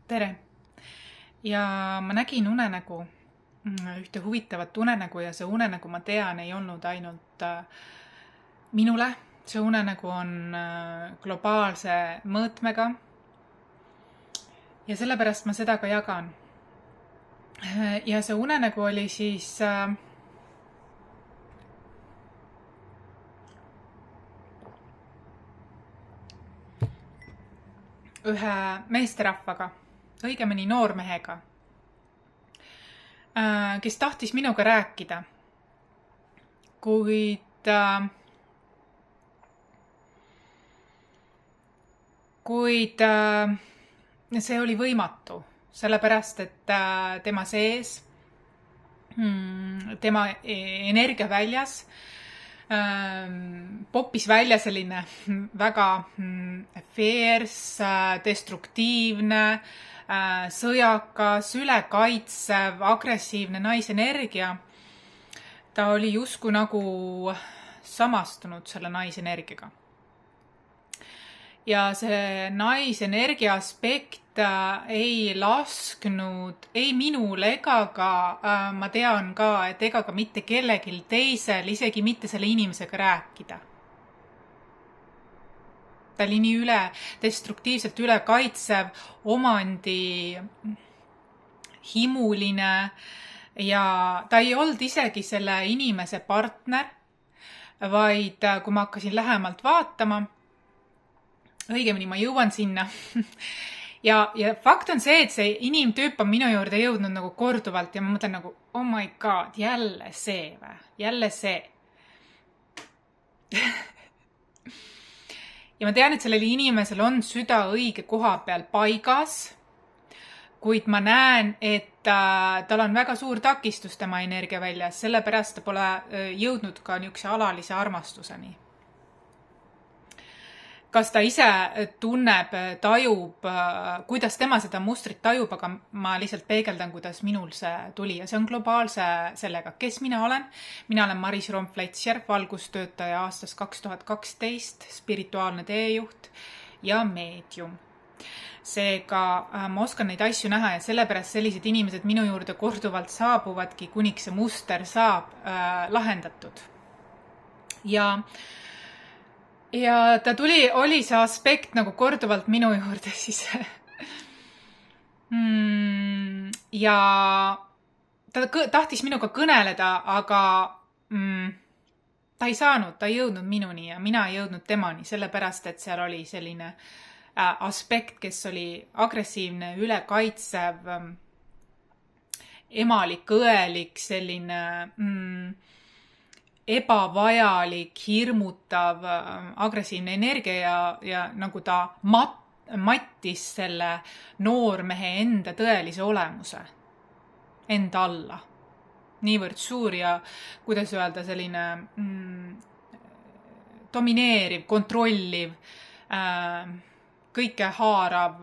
Tere! Ja ma nägin unenägu, ühte huvitavat unenägu ja see unenägu, ma tean, ei olnud ainult minule. See unenägu on globaalse mõõtmega ja sellepärast ma seda ka jagan. Ja see unenägu oli siis ühe meesterahvaga, õigemini noormehega, kes tahtis minuga rääkida, kuid see oli võimatu, sellepärast et tema sees, tema energiaväljas poppis välja selline väga fierce, destruktiivne, sõjakas, ülekaitsev, agressiivne naisenergia. Ta oli justkui nagu samastunud selle naisenergiaga. Ja see naisenergia aspekt ei lasknud ei minul ega ka, ma tean ka, et ega ka mitte kellegil teisel, isegi mitte selle inimesega rääkida. Ta oli nii destruktiivselt ülekaitsev, omandi himuline ja ta ei olnud isegi selle inimese partner, vaid kui ma hakkasin lähemalt vaatama, õigemini ma jõuan sinna. Ja fakt on see, et see inimtüüp on minu juurde jõudnud nagu korduvalt ja ma mõtlen nagu, oh my god, jälle see või? Jälle see. Ja ma tean, et sellel inimesel on süda õige koha peal paigas, kuid ma näen, et tal on väga suur takistus tema energiaväljas, sellepärast ta pole jõudnud ka niisuguse alalise armastuseni. Kas ta ise tunneb, tajub, kuidas tema seda mustrit tajub, aga ma lihtsalt peegeldan, kuidas minul see tuli. Ja see on globaalse sellega, kes mina olen. Mina olen Maris Romp-Fletcher, valgustöötaja aastast 2012, spirituaalne teejuht ja meedium. Seega ma oskan neid asju näha ja sellepärast sellised inimesed minu juurde korduvalt saabuvadki, kuniks see muster saab lahendatud. Ja ta oli see aspekt nagu korduvalt minu juurde siis. Ja ta tahtis minuga kõneleda, aga ta ei saanud, ta ei jõudnud minuni ja mina ei jõudnud temani, sellepärast et seal oli selline aspekt, kes oli agressiivne, ülekaitsev, emalik, õelik, selline ebavajalik, hirmutav, agressiivne energia ja nagu ta mattis selle noormehe enda tõelise olemuse enda alla. Niivõrd suur ja, kuidas öelda, selline domineeriv, kontrolliv, kõike haarav.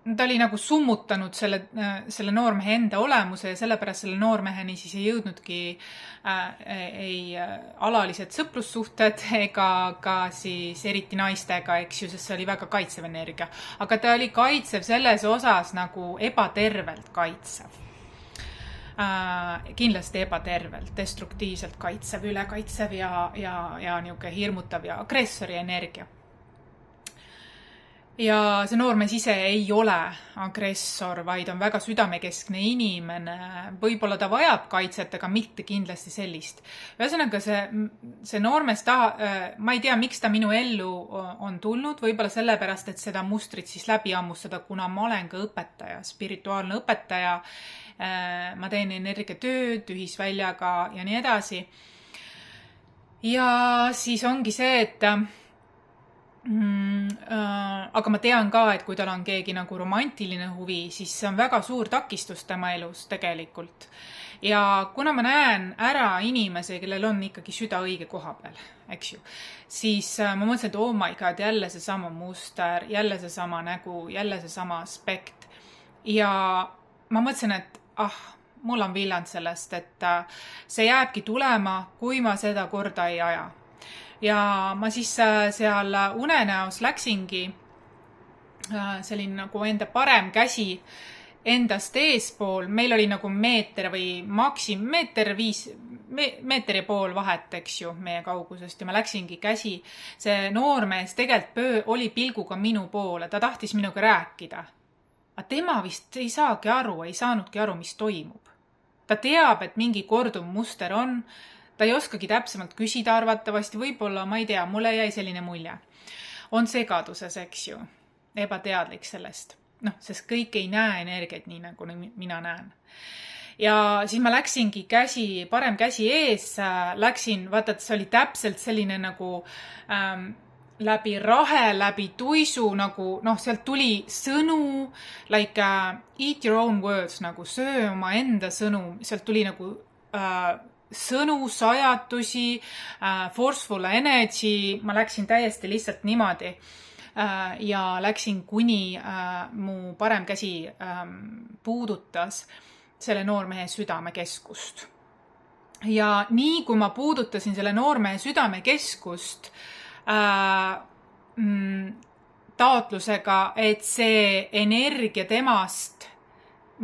Ta oli nagu summutanud selle noormehe enda olemuse ja sellepärast selle noormeheni siis ei jõudnudki ei alalised sõprussuhted ega ka siis eriti naistega, eks ju, sest see oli väga kaitsev energia. Aga ta oli kaitsev selles osas nagu ebatervelt kaitsev. Kindlasti ebatervelt, destruktiivselt kaitsev, ülekaitsev ja niuke hirmutav ja agressori energia. Ja see noormees ise ei ole agressor, vaid on väga südamekeskne inimene. Võib-olla ta vajab kaitset, aga mitte kindlasti sellist. Ühesõnaga see noormees ma ei tea, miks ta minu ellu on tulnud, võib-olla sellepärast, et seda mustrit siis läbi ammustada, kuna ma olen ka õpetaja, spirituaalne õpetaja. Ma teen energiatööd ühisväljaga ja nii edasi. Ja siis ongi see, et aga ma tean ka, et kui tal on keegi nagu romantiline huvi, siis see on väga suur takistus tema elus tegelikult. Ja kuna ma näen ära inimese, kellel on ikkagi süda õige koha peal, eks ju, siis ma mõtlesin, et oh my god, jälle see sama muster, jälle see sama nägu, jälle see sama aspekt. Ja ma mõtlesin, et mul on villand sellest, et see jääbki tulema, kui ma seda korda ei aja. Ja ma siis seal unenäos läksingi selline nagu enda parem käsi endast eespool, meil oli nagu meeter või meeter ja pool vahet, eks ju, meie kaugusest ja ma läksingi käsi. See noormees tegelikult oli pilguga minu poole, ta tahtis minuga rääkida. Aga tema vist ei saanudki aru, mis toimub. Ta teab, et mingi korduv muster on, ta ei oskagi täpsemalt küsida arvatavasti, võib-olla, ma ei tea, mulle jäi selline mulje. On segaduses, eks ju, ebateadlik sellest. Sest kõik ei näe energiat nii, nagu mina näen. Ja siis ma läksingi parem käsi ees, vaata, et see oli täpselt selline nagu läbi rahe, läbi tuisu, nagu, sealt tuli sõnu, like eat your own words, nagu söö oma enda sõnu, sealt tuli nagu sõnu, sajatusi, forceful energy, ma läksin täiesti lihtsalt niimoodi. Ja läksin kuni mu parem käsi puudutas selle noormehe südamekeskust. Ja nii kui ma puudutasin selle noormehe südamekeskust taotlusega, et see energia temast,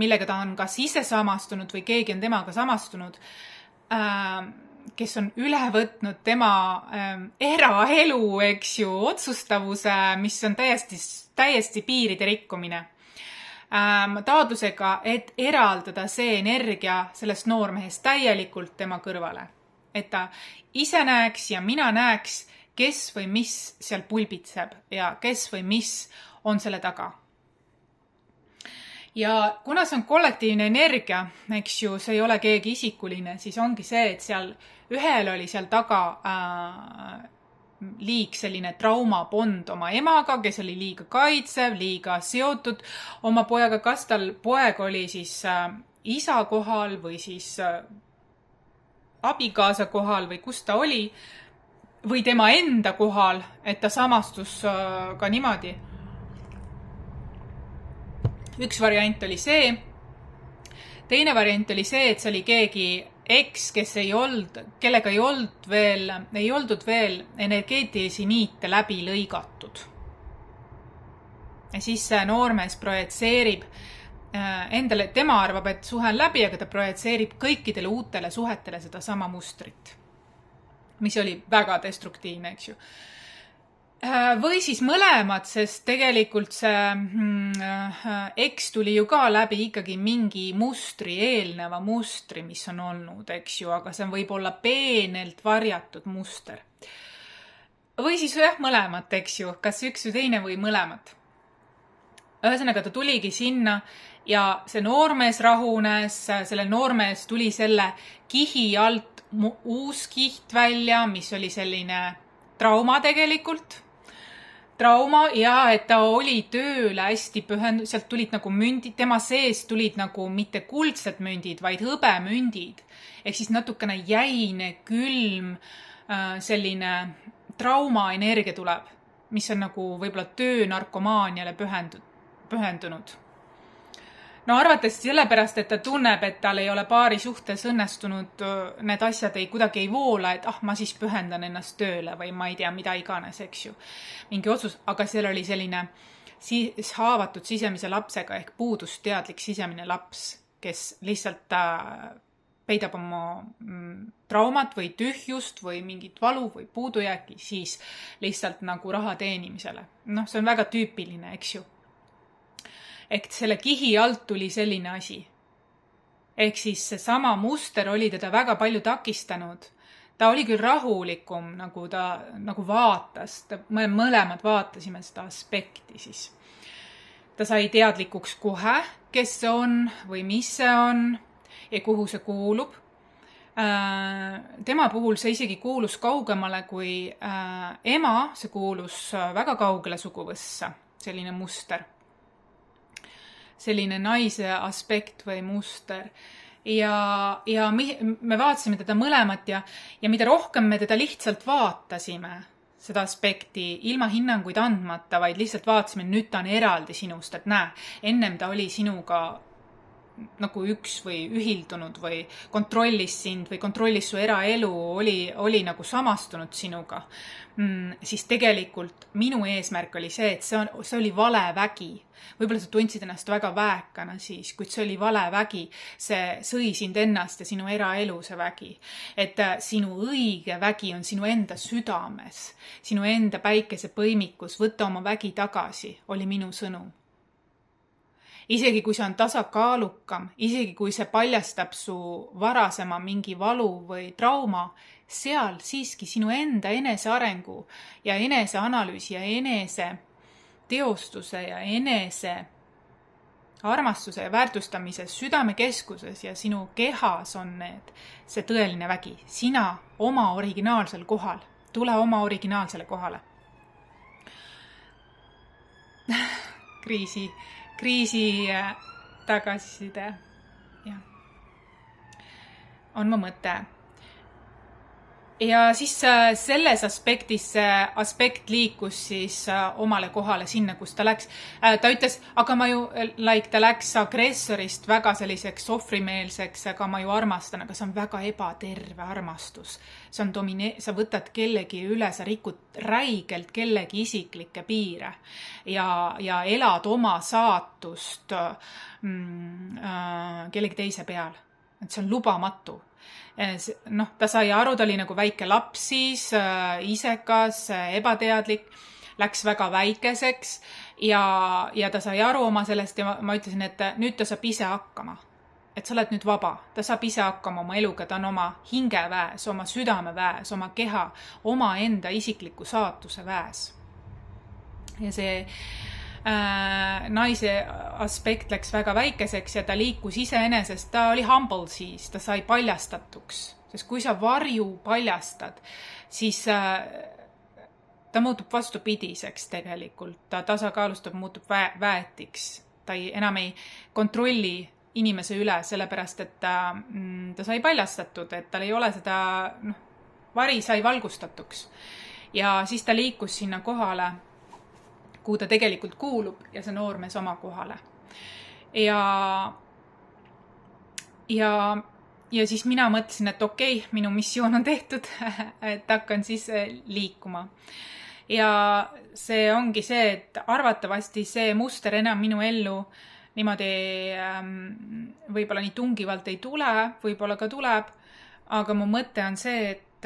millega ta on kas ise samastunud või keegi on temaga samastunud, kes on üle võtnud tema eraelu, eks ju, otsustavuse, mis on täiesti piiride rikkumine. Taotlusega, et eraldada see energia sellest noormehest täielikult tema kõrvale. Et ta ise näeks ja mina näeks, kes või mis seal pulbitseb ja kes või mis on selle taga. Ja kuna see on kollektiivne energia, eks ju, see ei ole keegi isikuline, siis ongi see, et seal ühel oli seal taga liig selline traumapond oma emaga, kes oli liiga kaitsev, liiga seotud oma pojaga. Kas tal poeg oli siis isa kohal või siis abikaasa kohal või kus ta oli või tema enda kohal, et ta samastus ka niimoodi. Üks variant oli see. Teine variant oli see, et see oli keegi eks, kellega ei oldud veel energeetilisi niite läbi lõigatud. Ja siis see noormees projitseerib endale, tema arvab, et suhe on läbi, aga ta projitseerib kõikidele uutele suhetele seda sama mustrit, mis oli väga destruktiivne, eks ju. Või siis mõlemad, sest tegelikult see eks tuli ju ka läbi ikkagi mingi eelneva mustri, mis on olnud, eks ju, aga see on võib-olla peenelt varjatud muster. Või siis mõlemat, eks ju, kas üks või teine või mõlemat. Ühesõnaga, ta tuligi sinna ja see noormees rahunes, selle noormees tuli selle kihi alt uus kiht välja, mis oli selline trauma tegelikult. Trauma ja et ta oli tööle hästi pühendunud, sealt tulid nagu mündid, tema sees tulid nagu mitte kuldsed mündid, vaid hõbemündid. Ehk siis natukene jäine, külm, selline traumaenergia tuleb, mis on nagu võib-olla töönarkomaaniale pühendunud. No arvates sellepärast, et ta tunneb, et tal ei ole paari suhtes õnnestunud, need asjad kuidagi ei voola, et ma siis pühendan ennast tööle või ma ei tea, mida iganes, eks ju. Mingi otsus, aga seal oli selline haavatud sisemise lapsega ehk puudusteadlik sisemine laps, kes lihtsalt peidab oma traumat või tühjust või mingit valu või puudujääki siis lihtsalt nagu raha teenimisele. See on väga tüüpiline, eks ju. Ehk selle kihi alt tuli selline asi. Ehk siis see sama muster oli teda väga palju takistanud. Ta oli küll rahulikum, nagu ta vaatas. Me mõlemad vaatasime seda aspekti siis. Ta sai teadlikuks kohe, kes see on või mis see on ja kuhu see kuulub. Tema puhul see isegi kuulus kaugemale kui ema, see kuulus väga kaugele suguvõssa, selline muster. Selline naise aspekt või muster. Ja me vaatasime teda mõlemat ja mida rohkem me teda lihtsalt vaatasime, seda aspekti, ilma hinnanguid andmata, vaid lihtsalt vaatasime, nüüd ta on eraldi sinust, et näe, ennem ta oli sinuga nagu üks või ühildunud või kontrollis sind või kontrollis su eraelu, oli nagu samastunud sinuga, siis tegelikult minu eesmärk oli see, et see oli vale vägi. Võib-olla sa tundsid ennast väga väekana siis, kuid see oli vale vägi. See sõi sind ennast ja sinu eraelu see vägi. Et sinu õige vägi on sinu enda südames, sinu enda päikesepõimikus, võtta oma vägi tagasi, oli minu sõnum. Isegi kui see on tasakaalukam, isegi kui see paljastab su varasema mingi valu või trauma, seal siiski sinu enda enesearengu ja eneseanalüüsi ja enese teostuse ja enese armastuse ja väärtustamise südamekeskuses ja sinu kehas on see tõeline vägi. Sina oma originaalsel kohal. Tule oma originaalsele kohale. Kriisi tagasiside. Ja. On mu mõte. Ja siis selles aspektis see aspekt liikus siis omale kohale sinna, kus ta läks. Ta ütles, aga ma ju, ta läks agressorist väga selliseks ohvrimeelseks, aga ma ju armastan, aga see on väga ebaterve armastus. See on sa võtad kellegi üle, sa rikud räigelt kellegi isiklikke piire ja elad oma saatust kellegi teise peal. Et see on lubamatu. Ta sai aru, ta oli nagu väike laps siis, isekas, ebateadlik, läks väga väikeseks ja ta sai aru oma sellest ja ma ütlesin, et nüüd ta saab ise hakkama. Et sa oled nüüd vaba, ta saab ise hakkama oma eluga, ta on oma hingeväes, oma südameväes, oma keha, oma enda isikliku saatuse väes. Ja see naise aspekt läks väga väikeseks ja ta liikus iseenesest, ta oli humble siis, ta sai paljastatuks, sest kui sa varju paljastad, siis ta muutub vastupidiseks tegelikult, ta tasakaalustab, muutub väetiks, ta enam ei kontrolli inimese üle, sellepärast et ta sai paljastatud, et tal ei ole seda, vari sai valgustatuks ja siis ta liikus sinna kohale, kuhu ta tegelikult kuulub ja see noormees oma kohale. Ja siis mina mõtlesin, et okei, minu missioon on tehtud, et hakkan siis liikuma. Ja see ongi see, et arvatavasti see muster enam minu ellu niimoodi võib-olla nii tungivalt ei tule, võib-olla ka tuleb, aga mu mõte on see, et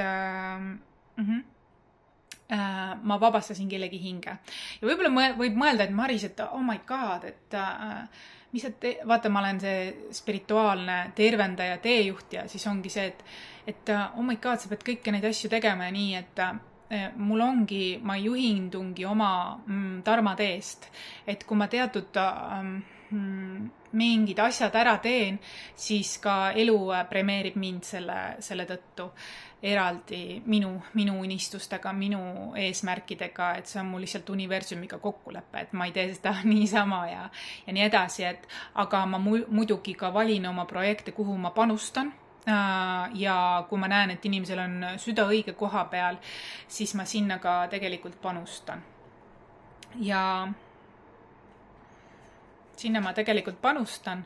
ma vabastasin kellegi hinge. Ja võib-olla võib mõelda, et Maris, et oh my god, et mis vaata, ma olen see spirituaalne tervendaja, teejuht ja siis ongi see, et oh my god, sa pead kõiki neid asju tegema ja nii, et mul ongi, ma juhindungi oma dharma teest, et kui ma teatud mingid asjad ära teen, siis ka elu premeerib mind selle tõttu eraldi minu unistustega, minu eesmärkidega, et see on mul lihtsalt universumiga kokkulepe, et ma ei tee seda niisama ja nii edasi, aga ma muidugi ka valin oma projekte, kuhu ma panustan ja kui ma näen, et inimesel on süda õige koha peal, siis ma sinna ka tegelikult panustan. Ja sinna ma tegelikult panustan.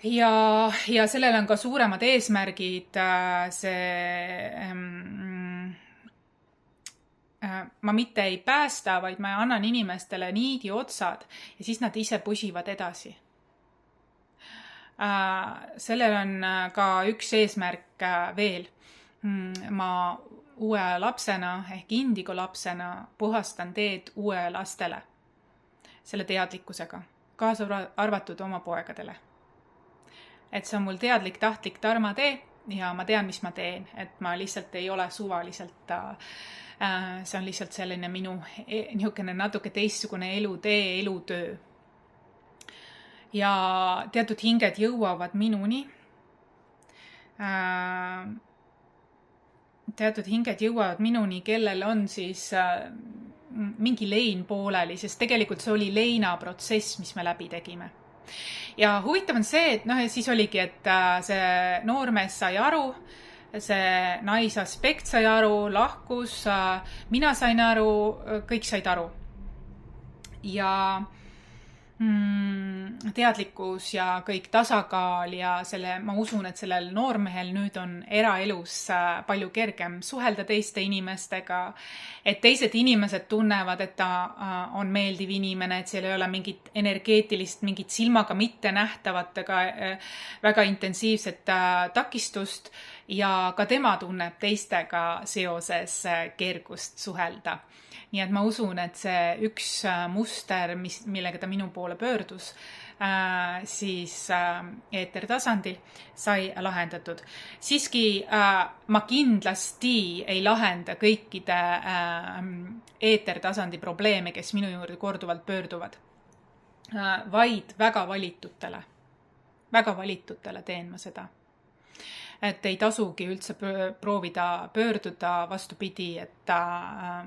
Ja sellel on ka suuremad eesmärgid, ma mitte ei päästa, vaid ma annan inimestele niidi otsad ja siis nad ise pusivad edasi. Sellel on ka üks eesmärk veel. Ma uue lapsena ehk indigo lapsena puhastan teed uue lastele selle teadlikkusega, kaasa arvatud oma poegadele. Et see on mul teadlik, tahtlik dharma tee ja ma tean, mis ma teen, et ma lihtsalt ei ole suvaliselt, see on lihtsalt selline minu niisugune natuke teistsugune elutee, elutöö. Ja teatud hinged jõuavad minuni. Teatud hinged jõuavad minuni, kellel on siis mingi lein pooleli, sest tegelikult see oli leina protsess, mis me läbi tegime. Ja huvitav on see, et siis oligi, et see noormees sai aru, see naisaspekt sai aru, lahkus, mina sain aru, kõik said aru. Ja teadlikkus ja kõik tasakaal ja ma usun, et sellel noormehel nüüd on eraelus palju kergem suhelda teiste inimestega, et teised inimesed tunnevad, et ta on meeldiv inimene, et seal ei ole mingit energeetilist, mingit silmaga mitte nähtavat ega väga intensiivset takistust ja ka tema tunneb teistega seoses kergust suhelda. Nii et ma usun, et see üks muster, millega ta minu poole pöördus, siis eetertasandil sai lahendatud. Siiski ma kindlasti ei lahenda kõikide eetertasandi probleeme, kes minu juurde korduvalt pöörduvad, vaid väga valitutele teen ma seda. Et ei tasugi üldse proovida pöörduda, vastupidi, et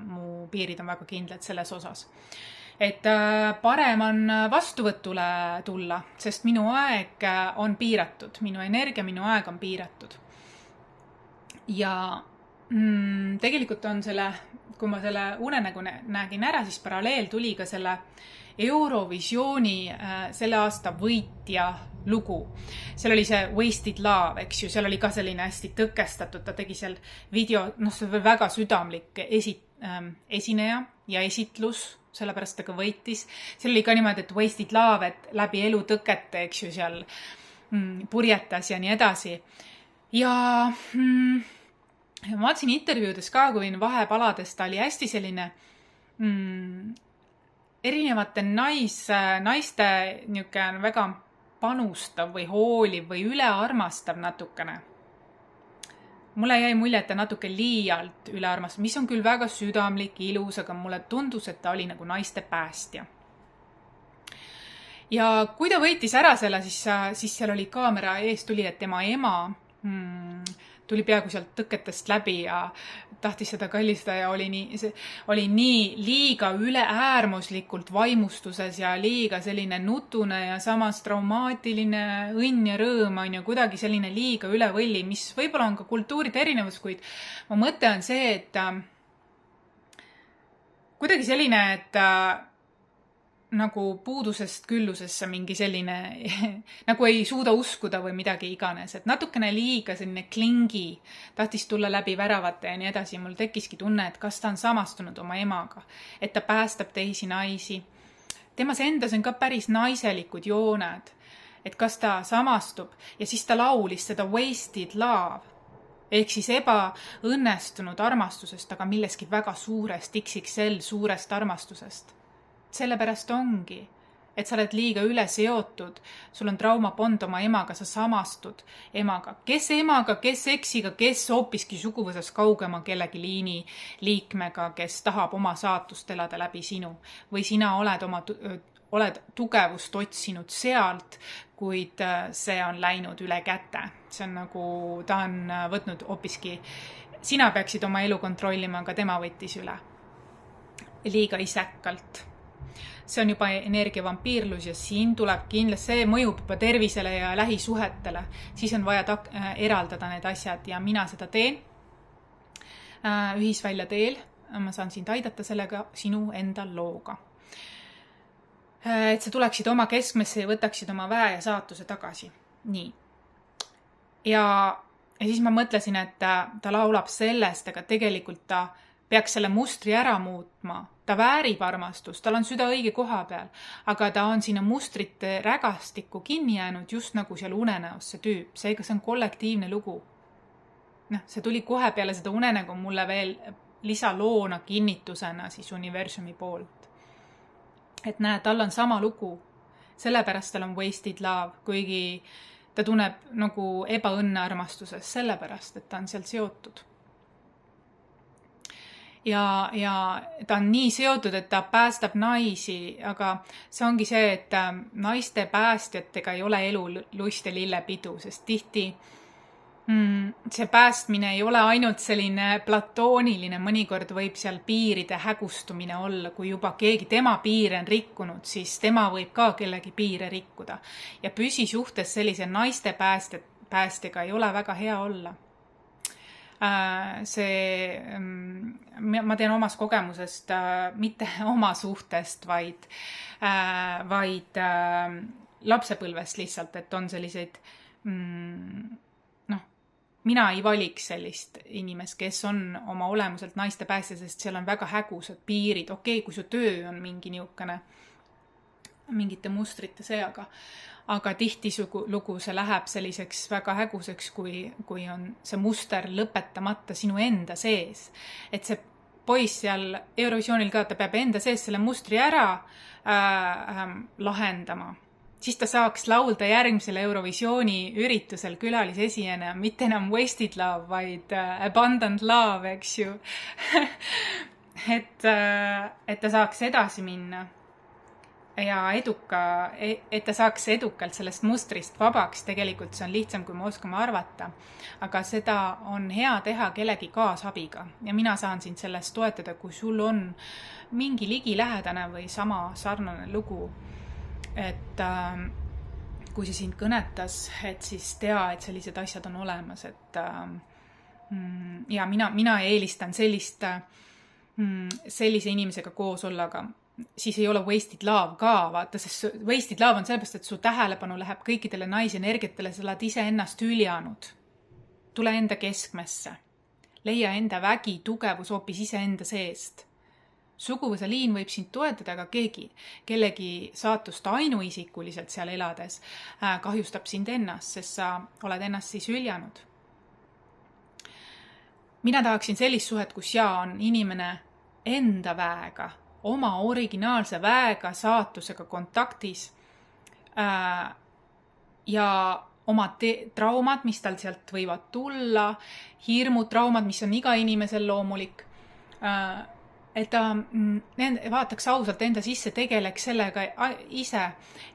mu piirid on väga kindlad selles osas. Et parem on vastuvõtule tulla, sest minu aeg on piiratud, minu energia, minu aeg on piiratud. Ja tegelikult on kui ma selle unenägu nägin ära, siis paralleel tuli ka selle Eurovisiooni selle aasta võitja lugu. Seal oli see Wasted Love, eks ju, seal oli ka selline hästi tõkestatud, ta tegi seal video, see oli väga südamlik esineja ja esitlus, sellepärast ta ka võitis. Seal oli ka niimoodi, et Wasted Love, et läbi elu tõkete, eks ju, seal purjetas ja nii edasi. Ja ma vaatasin intervjuudes ka, kui vahepalades ta oli hästi selline erinevate naiste niisugune väga panustav või hooliv või ülearmastav natukene. Mulle jäi mulje, et ta natuke liialt ülearmastav, mis on küll väga südamlik, ilus, aga mulle tundus, et ta oli nagu naiste päästja. Ja kui ta võitis ära selle, siis seal oli kaamera ees, tuli, et tema ema tuli peaaegu sealt tõketest läbi ja tahtis seda kallistada ja oli nii liiga üle äärmuslikult vaimustuses ja liiga selline nutune ja samas traumaatiline õnn ja rõõm on ju kuidagi selline liiga üle võlli, mis võib-olla on ka kultuuride erinevus, kuid mu mõte on see, et kuidagi selline, et nagu puudusest küllusesse mingi selline, nagu ei suuda uskuda või midagi iganes, et natukene liiga selline klingi, tahtis tulla läbi väravate ja nii edasi. Mul tekkiski tunne, et kas ta on samastunud oma emaga, et ta päästab teisi naisi. Temas endas on ka päris naiselikud jooned, et kas ta samastub ja siis ta laulis seda Wasted Love, ehk siis ebaõnnestunud armastusest, aga milleski väga suurest XXL suurest armastusest. Sellepärast ongi, et sa oled liiga üle seotud, sul on traumapond oma emaga, sa samastud emaga. Kes emaga, kes eksiga, kes hoopiski suguvõsas kaugema kellegi liikmega, kes tahab oma saatust elada läbi sinu. Või sina oled tugevust otsinud sealt, kuid see on läinud üle käte. See on nagu, ta on võtnud hoopiski, sina peaksid oma elu kontrollima, aga tema võttis üle. Liiga isekalt. See on juba energiavampiirlus ja siin tuleb kindlasti, see mõjub juba tervisele ja lähisuhetele. Siis on vaja eraldada need asjad ja mina seda teen ühisvälja teel. Ma saan sind aidata sellega sinu enda looga. Et sa tuleksid oma keskmesse ja võtaksid oma väe ja saatuse tagasi. Nii. Ja siis ma mõtlesin, et ta laulab sellest, aga tegelikult ta peaks selle mustri ära muutma. Ta väärib armastust, tal on süda õige koha peal, aga ta on sinna mustrite rägastikku kinni jäänud just nagu seal unenäos see tüüp. Seega see on kollektiivne lugu. See tuli kohe peale seda unenägu mulle veel lisaloona kinnitusena siis universumi poolt. Et näe, tal on sama lugu. Sellepärast tal on Wasted Love, kuigi ta tunneb nagu ebaõnne armastuses, sellepärast, et ta on seal seotud. Ja ta on nii seotud, et ta päästab naisi, aga see ongi see, et naiste päästjatega ei ole elu lust ja lillepidu, sest tihti see päästmine ei ole ainult selline platooniline, mõnikord võib seal piiride hägustumine olla, kui juba keegi tema piire on rikkunud, siis tema võib ka kellegi piire rikkuda. Ja püsisuhtes sellise naiste päästjaga ei ole väga hea olla. see, ma tean omast kogemusest, mitte oma suhtest, vaid lapsepõlvest lihtsalt, et on selliseid, mina ei valiks sellist inimest, kes on oma olemuselt naistepäästja, sest seal on väga hägusad piirid. Okei, kui su töö on mingi niisugune mingite mustrite seaga, aga tihtilugu see läheb selliseks väga häguseks, kui on see muster lõpetamata sinu enda sees. Et see poiss seal Eurovisioonil ka, ta peab enda sees selle mustri ära lahendama. Siis ta saaks laulda järgmisel Eurovisiooni üritusel külalisesijana, mitte enam Wasted Love, vaid Abundant Love, eks ju. et ta saaks edasi minna ja et ta saaks edukalt sellest mustrist vabaks. Tegelikult see on lihtsam, kui me oskame arvata, aga seda on hea teha kellegi kaasabiga ja mina saan sind sellest toetada, kui sul on mingi ligilähedane või sama sarnane lugu. Et kui see sind kõnetas, et siis tea, et sellised asjad on olemas, et ja mina eelistan sellise inimesega koos olla, aga siis ei ole wasted love ka, vaata, sest wasted love on sellepärast, et su tähelepanu läheb kõikidele naisenergiatele, sa oled ise ennast hüljanud. Tule enda keskmesse. Leia enda vägi, tugevus hoopis ise enda seest. Suguvõsa liin võib sind toetada, aga kellegi saatust ainuisikuliselt seal elades kahjustab sind ennast, sest sa oled ennast siis hüljanud. Mina tahaksin sellist suhet, kus on inimene enda väega, oma originaalse väega, saatusega kontaktis ja oma traumad, mis tal sealt võivad tulla, hirmud, traumad, mis on iga inimesel loomulik, et ta vaataks ausalt enda sisse, tegeleks sellega ise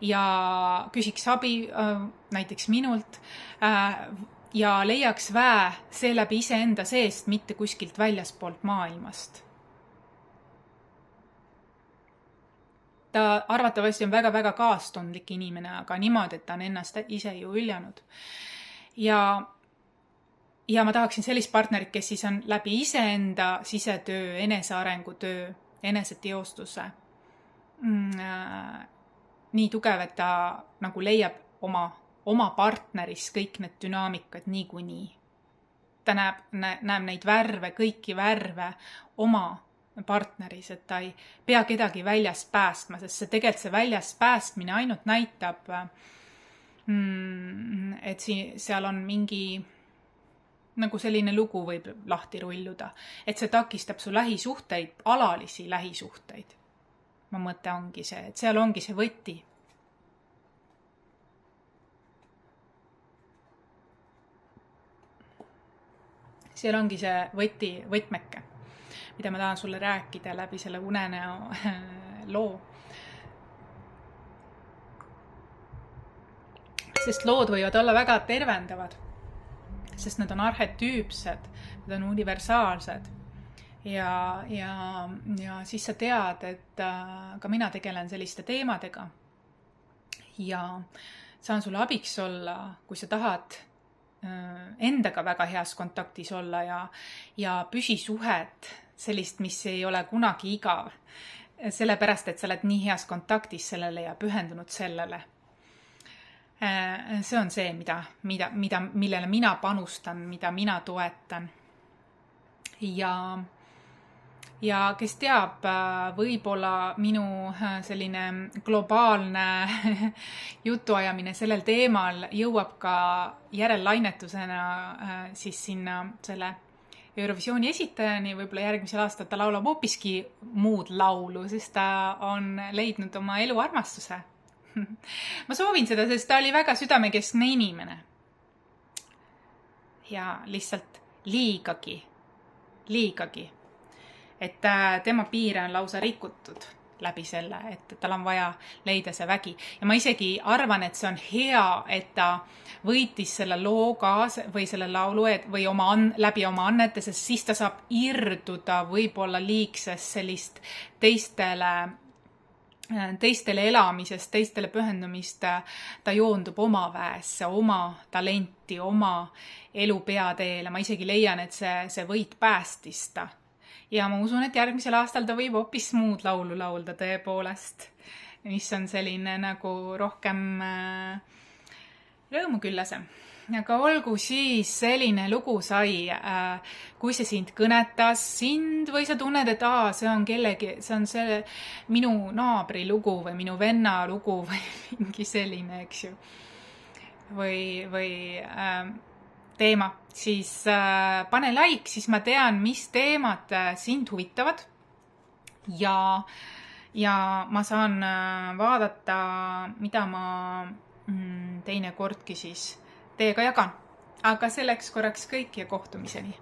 ja küsiks abi näiteks minult ja leiaks väe seeläbi iseenda seest, mitte kuskilt väljaspoolt maailmast. Ta arvatavasti on väga-väga kaastundlik inimene, aga niimoodi, et ta on ennast ise ju hüljanud. Ja ma tahaksin sellist partnerit, kes siis on läbi iseenda sisetöö, enesearengutöö, eneseteostuse nii tugev, et ta nagu leiab oma partneris kõik need dünaamikad niikuinii. Ta näeb neid värve, kõiki värve oma partneris, et ta ei pea kedagi väljast päästma, sest see väljast päästmine ainult näitab, et seal on mingi nagu selline lugu võib lahti rulluda, et see takistab su lähisuhteid, alalisi lähisuhteid. Ma mõte ongi see, et seal ongi see võti. Seal ongi see võtmeke, mida ma tahan sulle rääkida läbi selle unenäo loo. Sest lood võivad olla väga tervendavad, sest need on arhetüüpsed, need on universaalsed ja siis sa tead, et ka mina tegelen selliste teemadega ja saan sulle abiks olla, kui sa tahad endaga väga heas kontaktis olla ja püsisuhet, sellist, mis ei ole kunagi igav, sellepärast, et sa oled nii heas kontaktis sellele ja pühendunud sellele. See on see, millele mina panustan, mida mina toetan. Ja kes teab, võib-olla minu selline globaalne jutuajamine sellel teemal jõuab ka järellainetusena siis sinna selle Eurovisiooni esitajani, võib-olla järgmisel aastal ta laulab hoopiski muud laulu, sest ta on leidnud oma elu armastuse. Ma soovin seda, sest ta oli väga südamekeskne inimene. Ja lihtsalt liigagi. Et tema piire on lausa rikutud läbi selle, et tal on vaja leida see vägi. Ja ma isegi arvan, et see on hea, et ta võitis selle loo kaasa või selle laulu või läbi oma annete, sest siis ta saab irduda võib-olla liigsest sellist teistele teistele elamisest, teistele pühendumist, ta joondub oma väesse, oma talenti, oma elu peateele. Ma isegi leian, et see võit päästis ta. Ja ma usun, et järgmisel aastal ta võib hoopis muud laulu laulda tõepoolest, mis on selline nagu rohkem rõõmuküllasem. Aga olgu siis, selline lugu sai, kui see sind kõnetas sind või sa tunned, et see on see minu naabri lugu või minu venna lugu või mingi selline, eks ju, või teema, siis pane like, siis ma tean, mis teemad sind huvitavad ja ma saan vaadata, mida ma teinekordki siis teiega jagan. Aga selleks korraks kõik ja kohtumiseni!